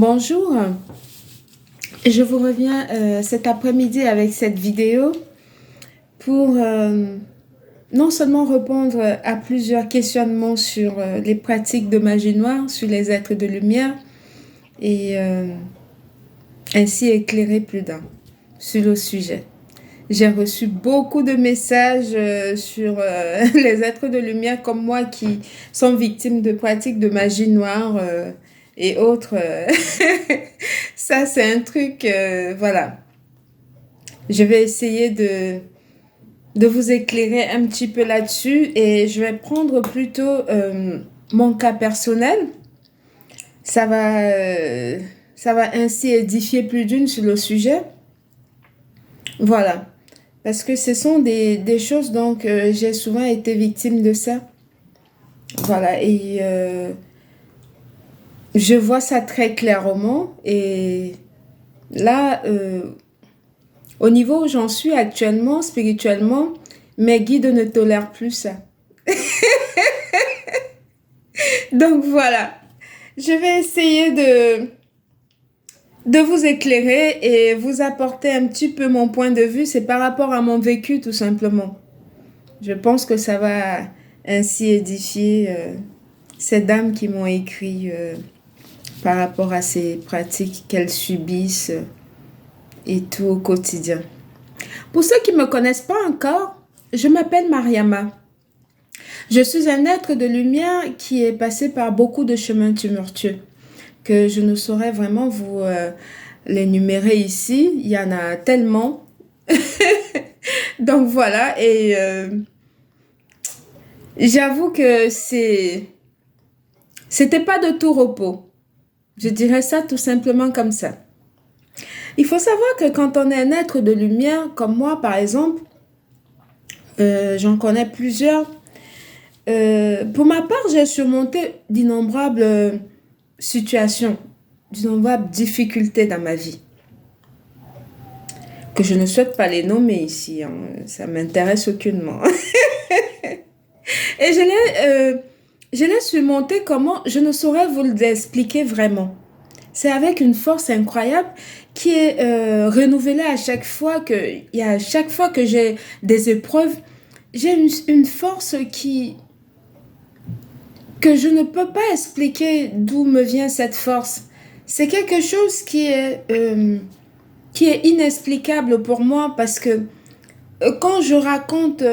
Bonjour, je vous reviens cet après-midi avec cette vidéo pour non seulement répondre à plusieurs questionnements sur les pratiques de magie noire, sur les êtres de lumière et ainsi éclairer plus d'un sur le sujet. J'ai reçu beaucoup de messages sur les êtres de lumière comme moi qui sont victimes de pratiques de magie noire et autres. Ça, c'est un truc, voilà. Je vais essayer de vous éclairer un petit peu là-dessus et je vais prendre plutôt mon cas personnel. Ça va ainsi édifier plus d'une sur le sujet. Voilà. Parce que ce sont des choses, donc j'ai souvent été victime de ça. Voilà. Et je vois ça très clairement. Et là, au niveau où j'en suis actuellement, spirituellement, mes guides ne tolèrent plus ça. Donc voilà, je vais essayer de vous éclairer et vous apporter un petit peu mon point de vue. C'est par rapport à mon vécu tout simplement. Je pense que ça va ainsi édifier ces dames qui m'ont écrit par rapport à ces pratiques qu'elles subissent et tout au quotidien. Pour ceux qui ne me connaissent pas encore, je m'appelle Mariama. Je suis un être de lumière qui est passé par beaucoup de chemins tumultueux que je ne saurais vraiment vous l'énumérer ici. Il y en a tellement. Donc voilà, et j'avoue que c'était pas de tout repos. Je dirais ça tout simplement comme ça. Il faut savoir que quand on est un être de lumière, comme moi par exemple, j'en connais plusieurs. Pour ma part, j'ai surmonté d'innombrables situations, d'innombrables difficultés dans ma vie, que je ne souhaite pas les nommer ici, hein. Ça m'intéresse aucunement. Et je l'ai surmonté comment, je ne saurais vous l'expliquer vraiment. C'est avec une force incroyable qui est renouvelée à chaque fois que j'ai des épreuves, j'ai une force que je ne peux pas expliquer d'où me vient cette force. C'est quelque chose qui est inexplicable pour moi parce que quand je raconte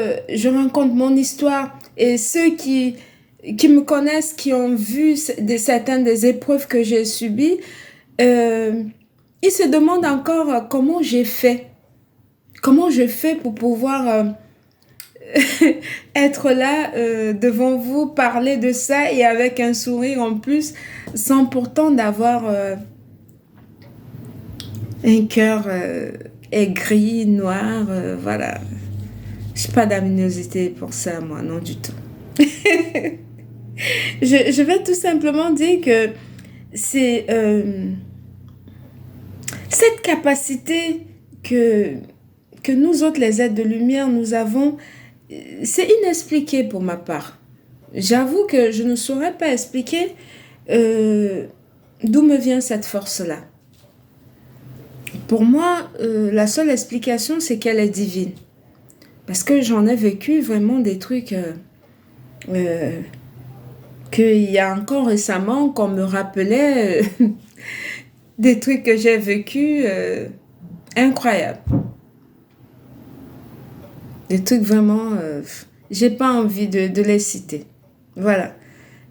mon histoire et ceux qui me connaissent, qui ont vu certaines des épreuves que j'ai subies, ils se demandent encore comment j'ai fait. Comment je fais pour pouvoir être là devant vous, parler de ça et avec un sourire en plus, sans pourtant d'avoir un cœur aigri, noir, voilà. Je n'ai pas d'aminosité pour ça, moi, non du tout. Je vais tout simplement dire que c'est cette capacité que nous autres, les êtres de lumière, nous avons, c'est inexpliqué pour ma part. J'avoue que je ne saurais pas expliquer d'où me vient cette force-là. Pour moi, la seule explication, c'est qu'elle est divine. Parce que j'en ai vécu vraiment des trucs qu'il y a encore récemment qu'on me rappelait des trucs que j'ai vécu incroyables. Des trucs vraiment, j'ai pas envie de les citer. Voilà.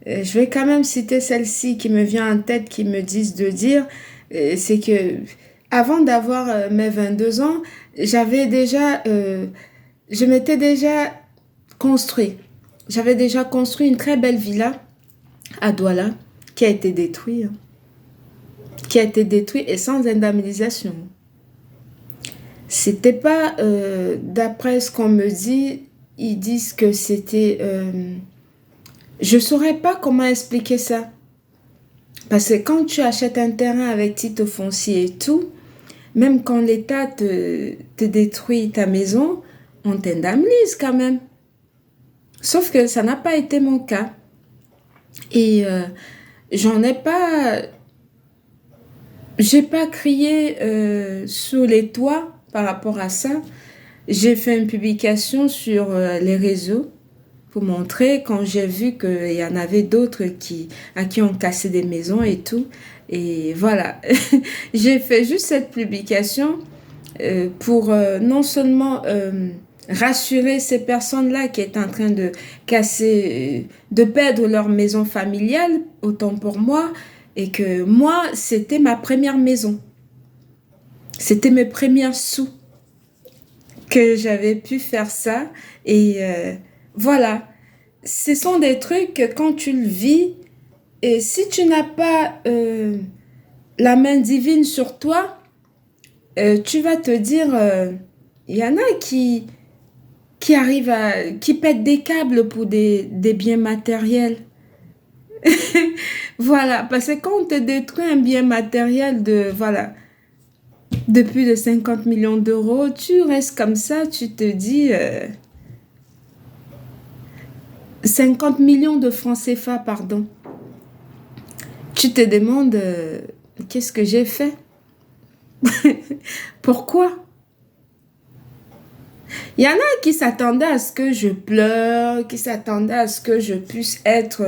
Je vais quand même citer celle-ci qui me vient en tête, qui me disent de dire, c'est que avant d'avoir mes 22 ans, je m'étais déjà construit. J'avais déjà construit une très belle villa à Douala qui a été détruite. Qui a été détruite et sans indemnisation. C'était pas, d'après ce qu'on me dit, ils disent que c'était... je saurais pas comment expliquer ça. Parce que quand tu achètes un terrain avec titre foncier et tout, même quand l'État te détruit ta maison, on t'indemnise quand même. Sauf que ça n'a pas été mon cas. Et j'en ai pas J'ai pas crié sur les toits par rapport à ça. J'ai fait une publication sur les réseaux pour montrer quand j'ai vu qu'il y en avait d'autres à qui on cassait des maisons et tout. Et voilà, j'ai fait juste cette publication pour non seulement rassurer ces personnes-là qui étaient en train de casser, de perdre leur maison familiale, autant pour moi, et que moi, c'était ma première maison. C'était mes premières sous que j'avais pu faire ça. Et voilà, ce sont des trucs que quand tu le vis, et si tu n'as pas la main divine sur toi, tu vas te dire, il y en a qui arrivent qui pètent des câbles pour des biens matériels. Voilà, parce que quand on te détruit un bien matériel de plus de 50 millions d'euros, tu restes comme ça, tu te dis 50 millions de francs CFA, pardon. Tu te demandes qu'est-ce que j'ai fait? Pourquoi? Il y en a qui s'attendaient à ce que je pleure, qui s'attendaient à ce que je puisse être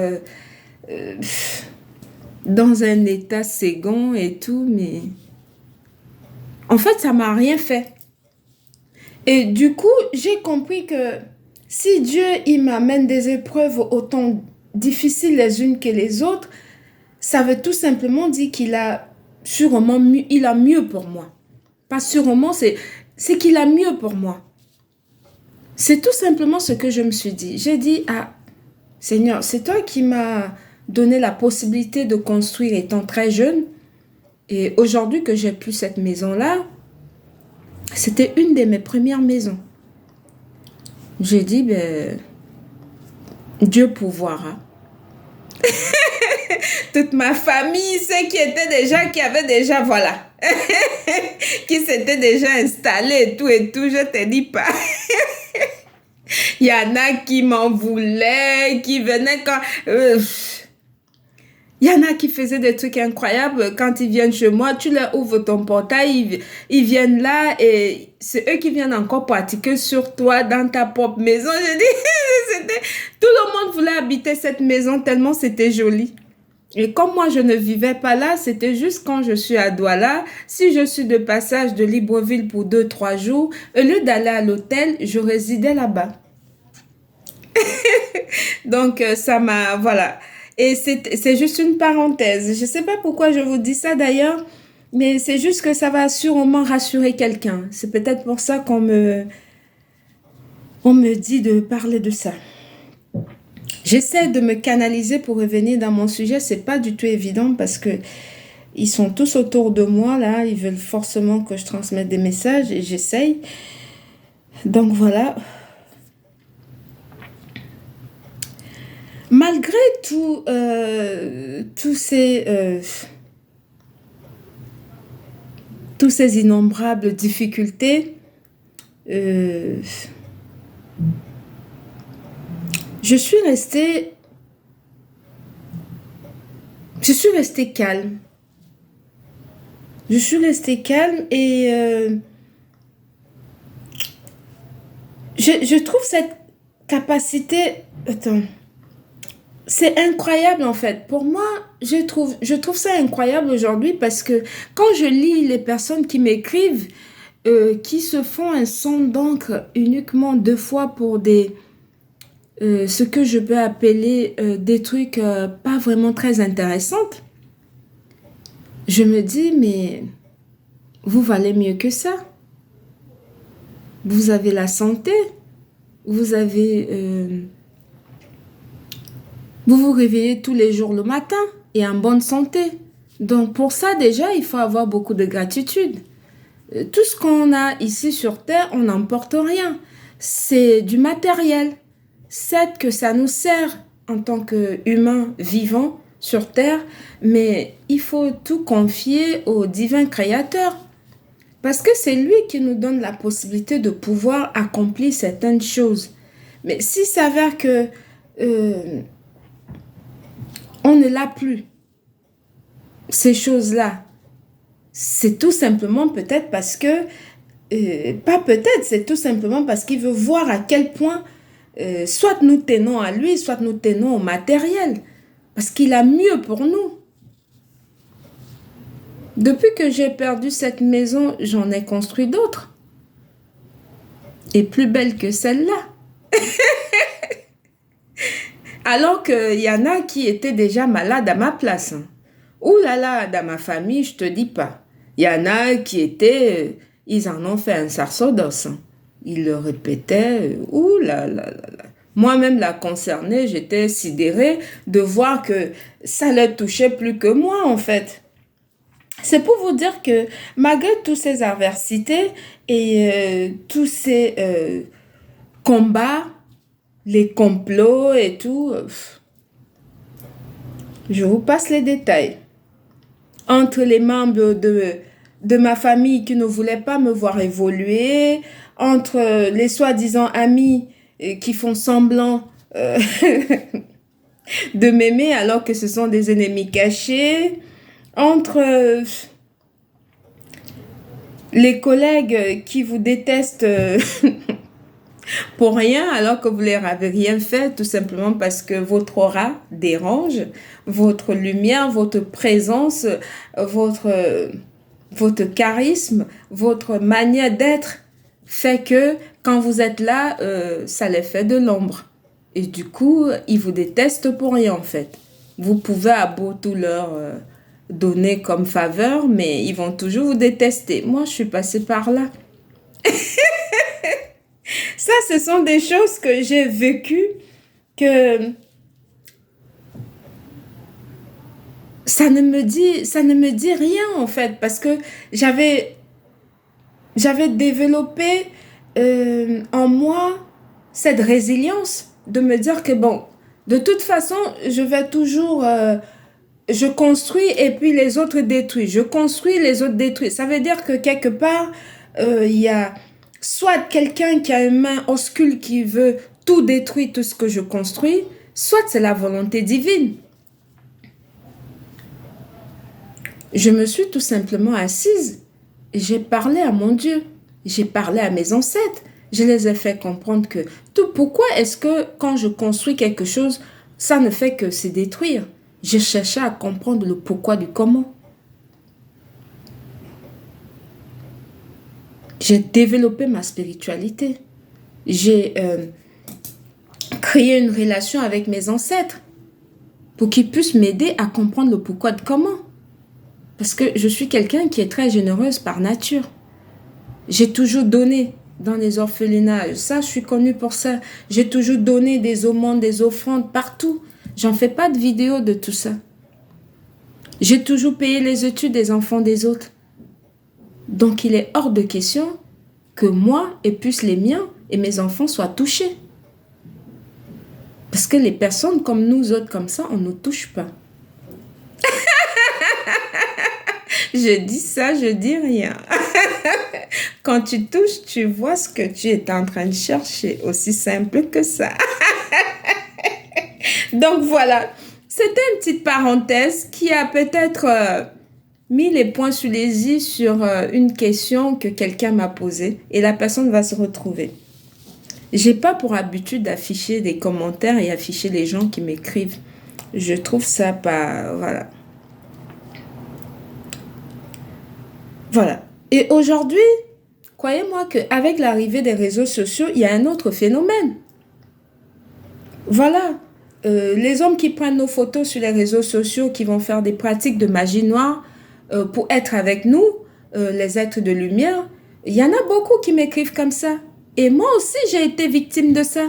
euh, dans un état second et tout, mais en fait, ça m'a rien fait. Et du coup, j'ai compris que si Dieu, il m'amène des épreuves autant difficiles les unes que les autres, ça veut tout simplement dire qu'il a sûrement mieux, il a mieux pour moi. Pas sûrement, c'est qu'il a mieux pour moi. C'est tout simplement ce que je me suis dit. J'ai dit, ah, Seigneur, c'est toi qui m'as donné la possibilité de construire étant très jeune. Et aujourd'hui que j'ai plus cette maison-là, c'était une de mes premières maisons. J'ai dit, ben, Dieu pourvoira. Toute ma famille, ceux qui avaient déjà, voilà, qui s'étaient déjà installés et tout, je te dis pas. Il y en a qui m'en voulaient, qui venaient quand... il y en a qui faisaient des trucs incroyables quand ils viennent chez moi. Tu leur ouvres ton portail, ils viennent là et c'est eux qui viennent encore pratiquer sur toi dans ta propre maison. Je dis, tout le monde voulait habiter cette maison tellement c'était joli. Et comme moi, je ne vivais pas là, c'était juste quand je suis à Douala. Si je suis de passage de Libreville pour 2-3 jours, au lieu d'aller à l'hôtel, je résidais là-bas. Donc, ça m'a... Voilà. Et c'est juste une parenthèse. Je ne sais pas pourquoi je vous dis ça d'ailleurs, mais c'est juste que ça va sûrement rassurer quelqu'un. C'est peut-être pour ça on me dit de parler de ça. J'essaie de me canaliser pour revenir dans mon sujet. C'est pas du tout évident parce que ils sont tous autour de moi là. Ils veulent forcément que je transmette des messages et j'essaye. Donc voilà. Malgré tous ces innombrables difficultés, euh, je suis restée calme. Je suis restée calme et je trouve cette capacité... Attends. C'est incroyable en fait. Pour moi, je trouve ça incroyable aujourd'hui parce que quand je lis les personnes qui m'écrivent, qui se font un son d'encre uniquement 2 fois pour ce que je peux appeler des trucs pas vraiment très intéressants, je me dis, mais vous valez mieux que ça. Vous avez la santé, vous avez... vous vous réveillez tous les jours le matin et en bonne santé. Donc pour ça déjà, il faut avoir beaucoup de gratitude. Tout ce qu'on a ici sur Terre, on n'emporte rien. C'est du matériel. Certes que ça nous sert en tant qu'humains vivants sur Terre, mais il faut tout confier au divin créateur. Parce que c'est lui qui nous donne la possibilité de pouvoir accomplir certaines choses. Mais s'il s'avère que on ne l'a plus, ces choses-là, c'est tout simplement peut-être parce que, pas peut-être, c'est tout simplement parce qu'il veut voir à quel point soit nous tenons à lui, soit nous tenons au matériel. Parce qu'il a mieux pour nous. Depuis que j'ai perdu cette maison, j'en ai construit d'autres. Et plus belles que celle-là. Alors qu'il y en a qui étaient déjà malades à ma place. Ouh là là, dans ma famille, je te dis pas. Il y en a qui étaient, ils en ont fait un sacerdoce. Ils le répétaient, ouh là là là là. Moi-même, la concernée, j'étais sidérée de voir que ça les touchait plus que moi, en fait. C'est pour vous dire que malgré toutes ces adversités et tous ces combats, les complots et tout, je vous passe les détails. Entre les membres de ma famille qui ne voulaient pas me voir évoluer, entre les soi-disant amis qui font semblant de m'aimer alors que ce sont des ennemis cachés, entre les collègues qui vous détestent pour rien alors que vous leur avez rien fait, tout simplement parce que votre aura dérange, votre lumière, votre présence, votre charisme, votre manière d'être fait que quand vous êtes là, ça les fait de l'ombre. Et du coup, ils vous détestent pour rien en fait. Vous pouvez à beau tout leur donner comme faveur, mais ils vont toujours vous détester. Moi, je suis passée par là. Ça, ce sont des choses que j'ai vécues, que ça ne me dit rien en fait, parce que j'avais développé en moi cette résilience de me dire que bon, de toute façon, je vais toujours, je construis et puis les autres détruisent. Je construis, les autres détruisent. Ça veut dire que quelque part, il y a soit quelqu'un qui a une main oscule qui veut tout détruire, tout ce que je construis, soit c'est la volonté divine. Je me suis tout simplement assise et j'ai parlé à mon Dieu. J'ai parlé à mes ancêtres. Je les ai fait comprendre que tout pourquoi est-ce que quand je construis quelque chose, ça ne fait que se détruire. Je cherchais à comprendre le pourquoi du comment. J'ai développé ma spiritualité. J'ai créé une relation avec mes ancêtres pour qu'ils puissent m'aider à comprendre le pourquoi de comment. Parce que je suis quelqu'un qui est très généreuse par nature. J'ai toujours donné dans les orphelinats. Ça, je suis connue pour ça. J'ai toujours donné des aumônes, des offrandes partout. J'en fais pas de vidéo de tout ça. J'ai toujours payé les études des enfants des autres. Donc, il est hors de question que moi et plus les miens et mes enfants soient touchés. Parce que les personnes comme nous autres, comme ça, on ne nous touche pas. Je dis ça, je dis rien. Quand tu touches, tu vois ce que tu es en train de chercher. Aussi simple que ça. Donc voilà, c'était une petite parenthèse qui a peut-être mis les points sur les i sur une question que quelqu'un m'a posée et la personne va se retrouver. J'ai pas pour habitude d'afficher des commentaires et afficher les gens qui m'écrivent. Je trouve ça pas... Voilà. Voilà. Et aujourd'hui, croyez-moi qu'avec l'arrivée des réseaux sociaux, il y a un autre phénomène. Voilà. Les hommes qui prennent nos photos sur les réseaux sociaux, qui vont faire des pratiques de magie noire pour être avec nous, les êtres de lumière, il y en a beaucoup qui m'écrivent comme ça. Et moi aussi, j'ai été victime de ça.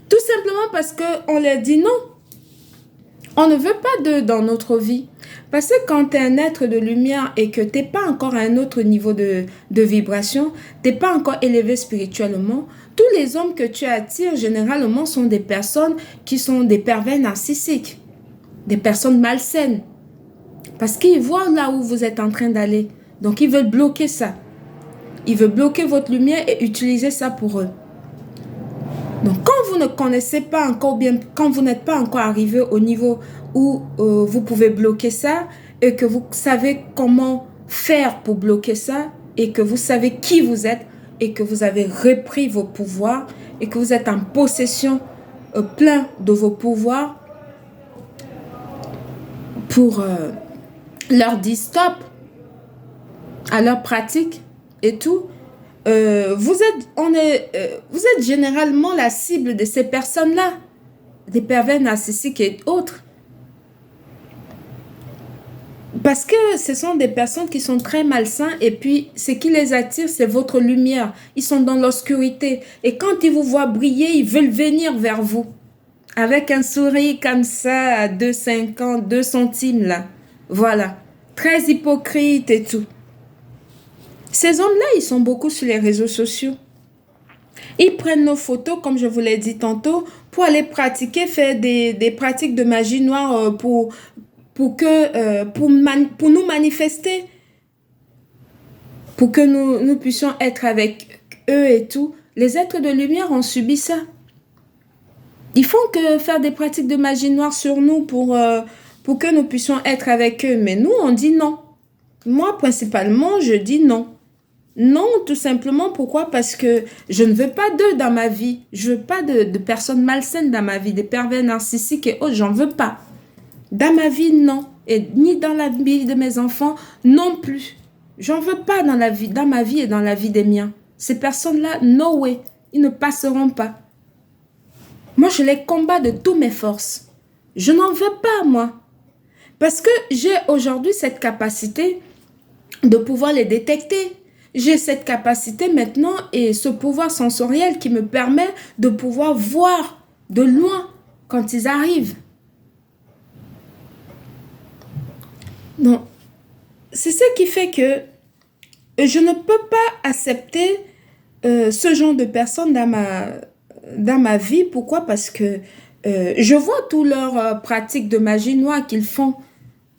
Tout simplement parce qu'on leur dit non. On ne veut pas d'eux dans notre vie. Parce que quand tu es un être de lumière et que tu n'es pas encore à un autre niveau de vibration, tu n'es pas encore élevé spirituellement, tous les hommes que tu attires généralement sont des personnes qui sont des pervers narcissiques, des personnes malsaines. Parce qu'ils voient là où vous êtes en train d'aller. Donc ils veulent bloquer ça. Ils veulent bloquer votre lumière et utiliser ça pour eux. Donc, quand vous ne connaissez pas encore, bien, quand vous n'êtes pas encore arrivé au niveau où vous pouvez bloquer ça et que vous savez comment faire pour bloquer ça et que vous savez qui vous êtes et que vous avez repris vos pouvoirs et que vous êtes en possession plein de vos pouvoirs pour leur dire stop à leur pratique et tout. Vous êtes généralement la cible de ces personnes-là, des pervers narcissiques et autres. Parce que ce sont des personnes qui sont très malsains et puis ce qui les attire, c'est votre lumière. Ils sont dans l'obscurité et quand ils vous voient briller, ils veulent venir vers vous. Avec un sourire comme ça à 2,50, 2 centimes là. Voilà. Très hypocrite et tout. Ces hommes-là, ils sont beaucoup sur les réseaux sociaux. Ils prennent nos photos, comme je vous l'ai dit tantôt, pour aller pratiquer, faire des pratiques de magie noire pour nous manifester, pour que nous puissions être avec eux et tout. Les êtres de lumière ont subi ça. Ils font que faire des pratiques de magie noire sur nous pour que nous puissions être avec eux. Mais nous, on dit non. Moi, principalement, je dis non. Non, tout simplement. Pourquoi? Parce que je ne veux pas d'eux dans ma vie. Je ne veux pas de personnes malsaines dans ma vie, des pervers narcissiques et autres. J'en veux pas. Dans ma vie, non. Et ni dans la vie de mes enfants, non plus. J'en veux pas dans ma vie et dans la vie des miens. Ces personnes-là, no way. Ils ne passeront pas. Moi, je les combats de toutes mes forces. Je n'en veux pas, moi. Parce que j'ai aujourd'hui cette capacité de pouvoir les détecter. J'ai cette capacité maintenant et ce pouvoir sensoriel qui me permet de pouvoir voir de loin quand ils arrivent. Donc, c'est ce qui fait que je ne peux pas accepter ce genre de personnes dans ma vie. Pourquoi? Parce que je vois toutes leurs pratiques de magie noire qu'ils font.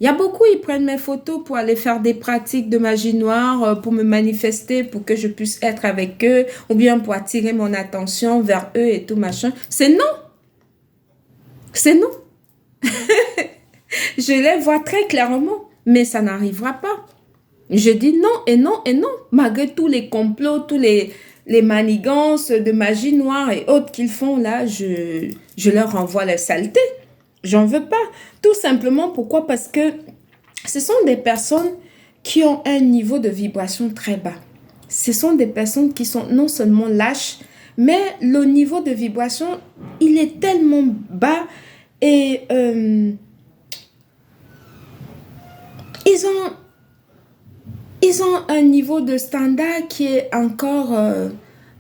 Il y a beaucoup, ils prennent mes photos pour aller faire des pratiques de magie noire, pour me manifester, pour que je puisse être avec eux, ou bien pour attirer mon attention vers eux et tout machin. C'est non. C'est non. Je les vois très clairement, mais ça n'arrivera pas. Je dis non et non et non, malgré tous les complots, tous les manigances de magie noire et autres qu'ils font là, je leur renvoie la saleté. J'en veux pas. Tout simplement, pourquoi? Parce que ce sont des personnes qui ont un niveau de vibration très bas. Ce sont des personnes qui sont non seulement lâches, mais le niveau de vibration, il est tellement bas et ils ont un niveau de standard qui est encore,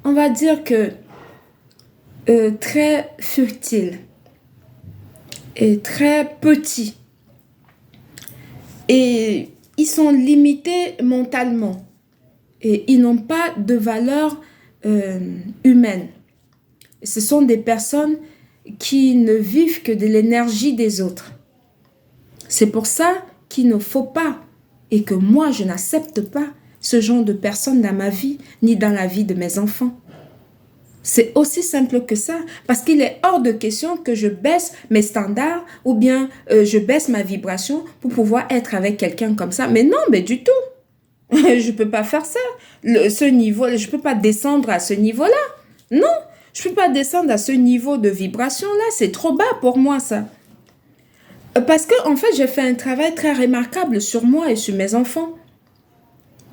on va dire que, très futile et très petit. Et ils sont limités mentalement et ils n'ont pas de valeur humaine. Ce sont des personnes qui ne vivent que de l'énergie des autres. C'est pour ça qu'il ne faut pas et que moi, je n'accepte pas ce genre de personnes dans ma vie ni dans la vie de mes enfants. C'est aussi simple que ça, parce qu'il est hors de question que je baisse mes standards ou bien je baisse ma vibration pour pouvoir être avec quelqu'un comme ça. Mais non, mais du tout. Je ne peux pas faire ça. Ce niveau, je ne peux pas descendre à ce niveau-là. Non, je ne peux pas descendre à ce niveau de vibration-là. C'est trop bas pour moi, ça. Parce que en fait, j'ai fait un travail très remarquable sur moi et sur mes enfants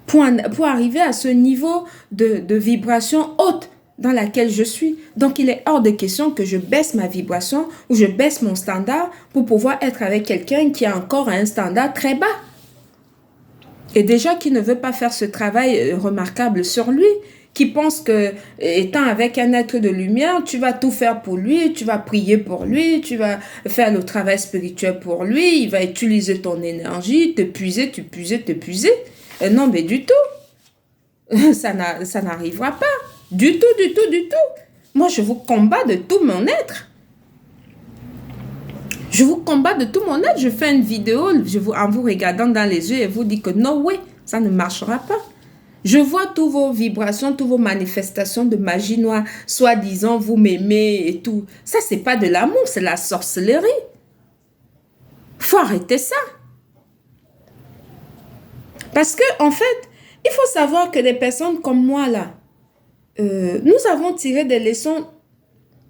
pour arriver à ce niveau de vibration haute dans laquelle je suis. Donc, il est hors de question que je baisse ma vibration ou je baisse mon standard pour pouvoir être avec quelqu'un qui a encore un standard très bas. Et déjà, qui ne veut pas faire ce travail remarquable sur lui, qui pense que, étant avec un être de lumière, tu vas tout faire pour lui, tu vas prier pour lui, tu vas faire le travail spirituel pour lui, il va utiliser ton énergie, te puiser. Non, mais du tout. Ça n'arrivera pas. Du tout. Moi, je vous combats de tout mon être. Je vous combats de tout mon être. Je fais une vidéo en vous regardant dans les yeux et vous dis que no way, ça ne marchera pas. Je vois toutes vos vibrations, toutes vos manifestations de magie noire, soi-disant vous m'aimez et tout. Ça, c'est pas de l'amour, c'est la sorcellerie. Faut arrêter ça. Parce que, en fait, il faut savoir que des personnes comme moi, là, nous avons tiré des leçons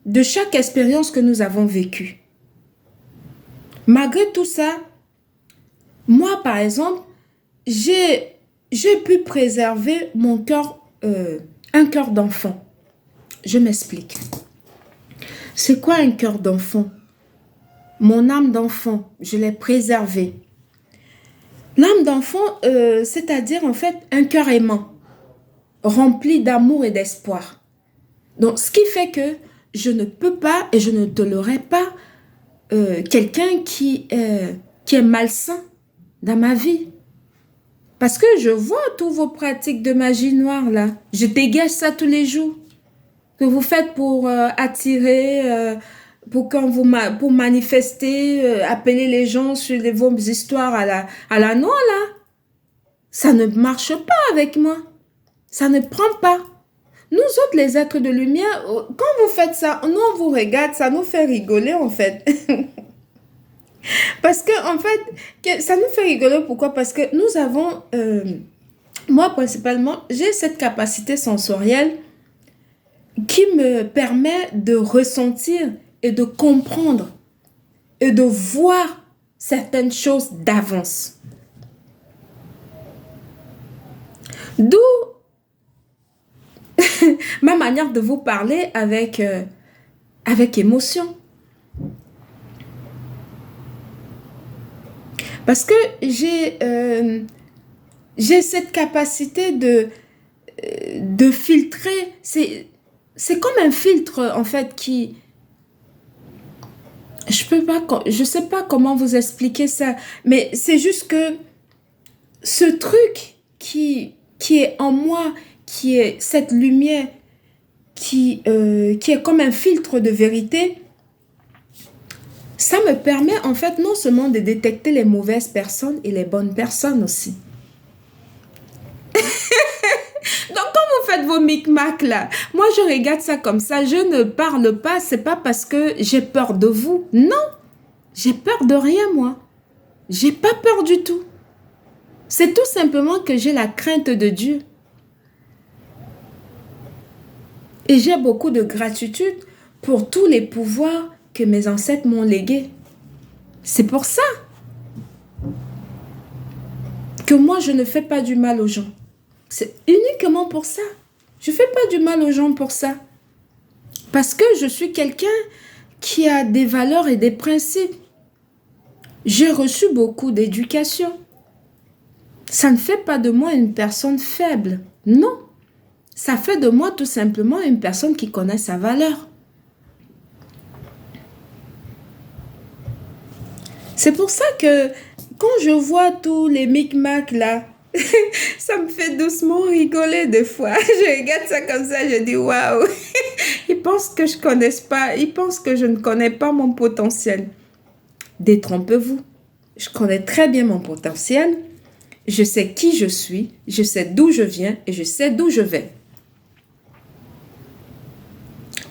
de chaque expérience que nous avons vécue. Malgré tout ça, moi, par exemple, j'ai pu préserver mon cœur, un cœur d'enfant. Je m'explique. C'est quoi un cœur d'enfant? Mon âme d'enfant, je l'ai préservée. L'âme d'enfant, c'est-à-dire en fait un cœur aimant, rempli d'amour et d'espoir. Donc, ce qui fait que je ne peux pas et je ne tolérerai pas quelqu'un qui est malsain dans ma vie. Parce que je vois toutes vos pratiques de magie noire là. Je dégage ça tous les jours. Que vous faites pour attirer, pour manifester, appeler les gens sur vos histoires à la noix là. Ça ne marche pas avec moi. Ça ne prend pas. Nous autres, les êtres de lumière, quand vous faites ça, nous on vous regarde, ça nous fait rigoler en fait. Parce que en fait, ça nous fait rigoler. Pourquoi? Parce que nous avons, moi principalement, j'ai cette capacité sensorielle qui me permet de ressentir et de comprendre et de voir certaines choses d'avance. D'où ma manière de vous parler avec émotion. Parce que j'ai cette capacité de filtrer. C'est comme un filtre, en fait, qui... Je sais pas comment vous expliquer ça, mais c'est juste que ce truc qui est en moi, qui est cette lumière, qui est comme un filtre de vérité, ça me permet en fait non seulement de détecter les mauvaises personnes et les bonnes personnes aussi. Donc quand vous faites vos micmacs là, moi je regarde ça comme ça, je ne parle pas, c'est pas parce que j'ai peur de vous. Non, j'ai peur de rien moi. J'ai pas peur du tout. C'est tout simplement que j'ai la crainte de Dieu. Et j'ai beaucoup de gratitude pour tous les pouvoirs que mes ancêtres m'ont légués. C'est pour ça que moi, je ne fais pas du mal aux gens. C'est uniquement pour ça. Je ne fais pas du mal aux gens pour ça. Parce que je suis quelqu'un qui a des valeurs et des principes. J'ai reçu beaucoup d'éducation. Ça ne fait pas de moi une personne faible. Non. Ça fait de moi tout simplement une personne qui connaît sa valeur. C'est pour ça que quand je vois tous les micmacs là, ça me fait doucement rigoler des fois. Je regarde ça comme ça, je dis waouh. Ils pensent que je connais pas, ils pensent que je ne connais pas mon potentiel. Détrompez-vous. Je connais très bien mon potentiel. Je sais qui je suis, je sais d'où je viens et je sais d'où je vais.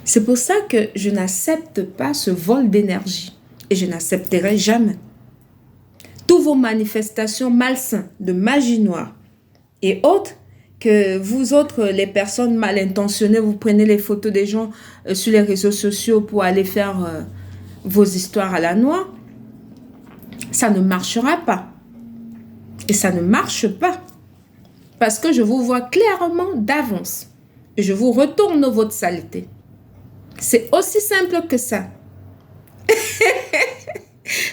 C'est pour ça que je n'accepte pas ce vol d'énergie et je n'accepterai jamais. Toutes vos manifestations malsaines de magie noire et autres, que vous autres, les personnes mal intentionnées, vous prenez les photos des gens sur les réseaux sociaux pour aller faire vos histoires à la noix, ça ne marchera pas. Et ça ne marche pas. Parce que je vous vois clairement d'avance. Et je vous retourne votre saleté. C'est aussi simple que ça.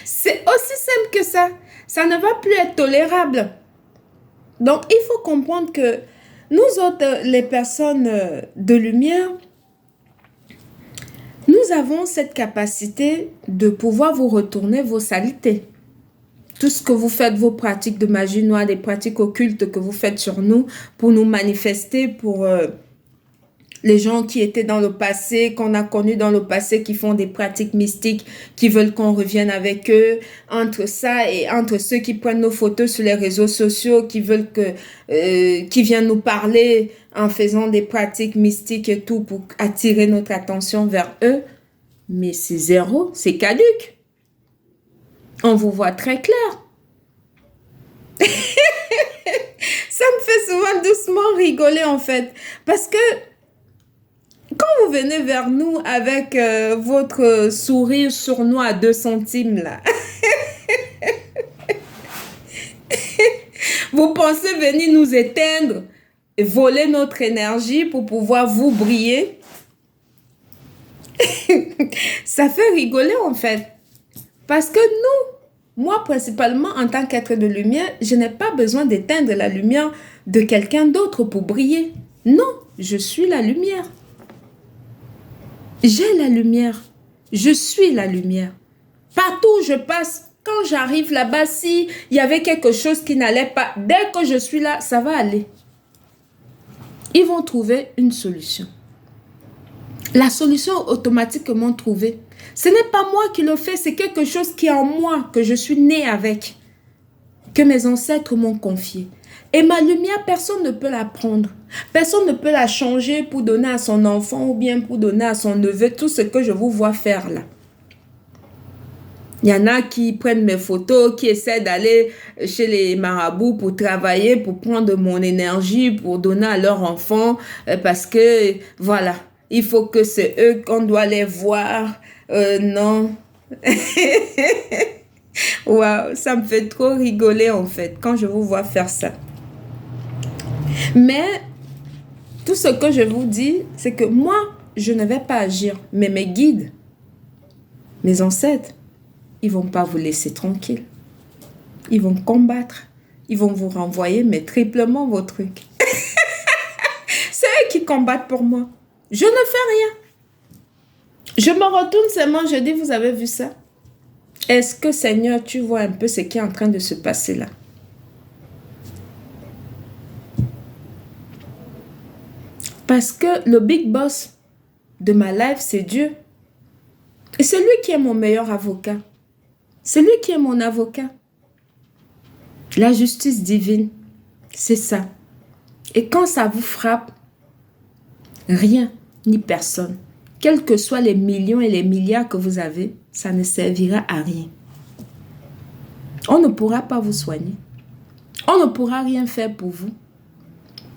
C'est aussi simple que ça. Ça ne va plus être tolérable. Donc, il faut comprendre que nous autres, les personnes de lumière, nous avons cette capacité de pouvoir vous retourner vos saletés. Tout ce que vous faites, vos pratiques de magie noire, des pratiques occultes que vous faites sur nous pour nous manifester, pour les gens qui étaient dans le passé, qu'on a connus dans le passé, qui font des pratiques mystiques, qui veulent qu'on revienne avec eux, entre ça et entre ceux qui prennent nos photos sur les réseaux sociaux, qui veulent qui viennent nous parler en faisant des pratiques mystiques et tout pour attirer notre attention vers eux. Mais c'est zéro, c'est caduque. On vous voit très clair. doucement rigoler en fait. Parce que quand vous venez vers nous avec votre sourire sournois à 2 centimes là, vous pensez venir nous éteindre, voler notre énergie pour pouvoir vous briller. Ça fait rigoler en fait. Parce que moi principalement en tant qu'être de lumière, je n'ai pas besoin d'éteindre la lumière de quelqu'un d'autre pour briller. Non, je suis la lumière. J'ai la lumière. Je suis la lumière. Partout où je passe, quand j'arrive là-bas, s'il y avait quelque chose qui n'allait pas, dès que je suis là, ça va aller. Ils vont trouver une solution. La solution est automatiquement trouvée. Ce n'est pas moi qui le fais, c'est quelque chose qui est en moi, que je suis née avec, que mes ancêtres m'ont confié. Et ma lumière, personne ne peut la prendre. Personne ne peut la changer pour donner à son enfant ou bien pour donner à son neveu tout ce que je vous vois faire là. Il y en a qui prennent mes photos, qui essaient d'aller chez les marabouts pour travailler, pour prendre mon énergie, pour donner à leur enfant, parce que, voilà, il faut que c'est eux qu'on doit les voir. Non. Waouh, ça me fait trop rigoler en fait, quand je vous vois faire ça. Mais, tout ce que je vous dis, c'est que moi, je ne vais pas agir, mais mes guides, mes ancêtres, ils ne vont pas vous laisser tranquille. Ils vont combattre. Ils vont vous renvoyer, mais triplement vos trucs. C'est eux qui combattent pour moi. Je ne fais rien. Je me retourne seulement, je dis, vous avez vu ça? Est-ce que, Seigneur, tu vois un peu ce qui est en train de se passer là? Parce que le big boss de ma life, c'est Dieu. Et c'est lui qui est mon meilleur avocat. C'est lui qui est mon avocat. La justice divine, c'est ça. Et quand ça vous frappe, rien ni personne, quels que soient les millions et les milliards que vous avez, ça ne servira à rien. On ne pourra pas vous soigner. On ne pourra rien faire pour vous.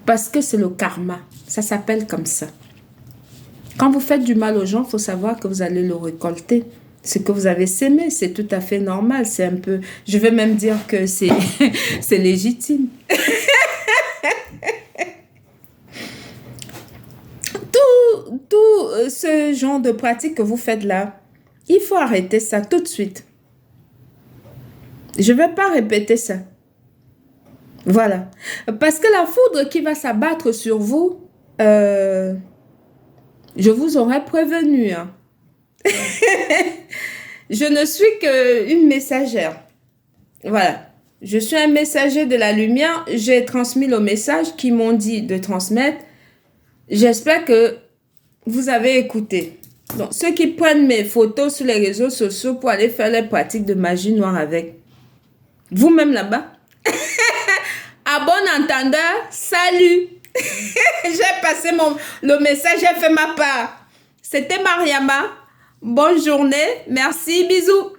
Parce que c'est le karma. Ça s'appelle comme ça. Quand vous faites du mal aux gens, il faut savoir que vous allez le récolter. Ce que vous avez sémé, c'est tout à fait normal. C'est un peu, je vais même dire que c'est légitime. Tout ce genre de pratique que vous faites là, il faut arrêter ça tout de suite. Je ne vais pas répéter ça. Voilà. Parce que la foudre qui va s'abattre sur vous, je vous aurais prévenu. Hein. Je ne suis qu'une messagère. Voilà. Je suis un messager de la lumière. J'ai transmis le message qu'ils m'ont dit de transmettre. J'espère que vous avez écouté. Donc, ceux qui prennent mes photos sur les réseaux sociaux pour aller faire les pratiques de magie noire avec, vous-même là-bas, à bon entendeur, salut. J'ai passé le message, j'ai fait ma part. C'était Mariama. Bonne journée. Merci. Bisous.